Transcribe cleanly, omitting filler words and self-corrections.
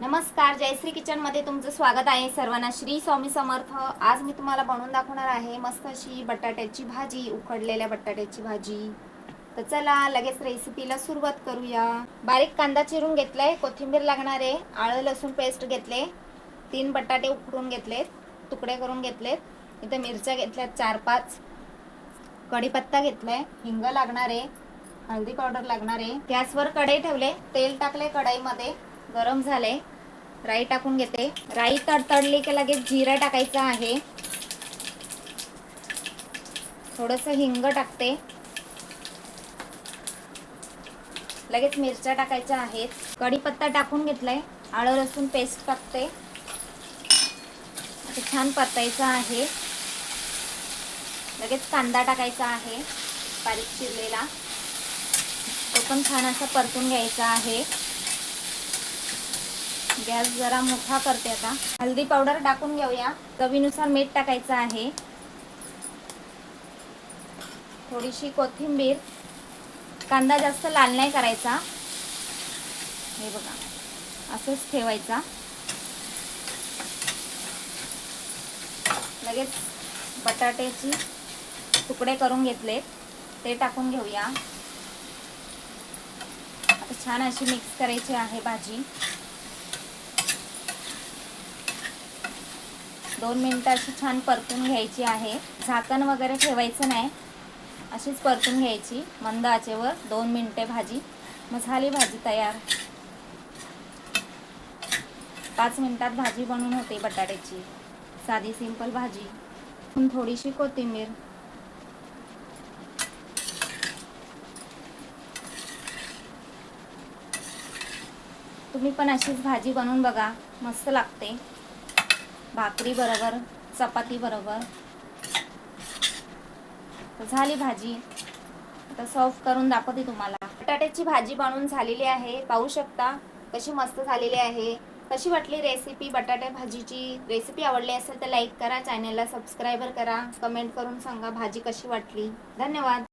नमस्कार, जयश्री किचन मध्ये तुमचं स्वागत आहे सर्वांना. श्री स्वामी समर्थ. आज मी तुम्हाला बनवून दाखवणार आहे मस्त अशी बटाट्याची भाजी, उकडलेल्या बटाट्याची भाजी. तर चला लगेच रेसिपीला सुरुवात करूया. बारीक कांदा चिरून घेतलाय, कोथिंबीर लागणार आहे, आलं लसूण पेस्ट घेतले, 3 बटाटे उकडून घेतलेत, तुकडे करून घेतलेत, इथे मिरच्या घेतल्यात 4-5, कढीपत्ता घेतलाय, हिंग लागणार आहे, हळदी पावडर लागणार आहे. गॅसवर कढई ठेवले, तेल टाकले कढईमध्ये, गरम झाले, राई टाकून घेते. राई तडतडली की लगेच जिरा टाकायचा आहे, थोडंसं हिंग टाकते, लगेच मिरच्या टाकायच्या आहेत, कढीपत्ता टाकून घेतलाय, आलं लसूण पेस्ट टाकते, आता छान परतायचं आहे. लगेच कांदा टाकायचा आहे बारीक चिरलेला, तो पण छान असा परतून घ्यायचा आहे. गॅस जरा मोठा करते. आता हळदी पावडर टाकून घेऊया, चवीनुसार मीठ टाकायचं आहे, थोडीशी कोथिंबीर. कांदा जास्त लाल नाही करायचा, हे बघा असंच ठेवायचा. लगेच बटाट्याची तुकडे करून घेतले, ते टाकून घेऊया. आता छान अशी मिक्स करायची आहे भाजी. 2 मिनिटं अशी छान परतून घ्यायची आहे, झाकण वगैरे ठेवायचं नाही, अशीच परतून घ्यायची मंद आचेवर 2 मिनिटे भाजी. मग झाली भाजी तयार. 5 मिनिटात भाजी बनवून होते बटाट्याची, साधी सिंपल भाजी. थोडीशी कोथिंबीर, तुम्ही पण अशीच भाजी बनवून बघा, मस्त लागते भाकरी बरोबर, चपाती बरोबर. झाली भाजी. आता सर्व करून दाखवते तुम्हाला. बटाट्याची भाजी बनवून झालेली आहे, पाहू शकता कशी मस्त झालेली आहे. कशी वाटली रेसिपी? बटाटा भाजीची रेसिपी आवडली असेल तर लाईक करा, चॅनलला सबस्क्राईबर करा, कमेंट करून सांगा भाजी कशी वाटली. धन्यवाद.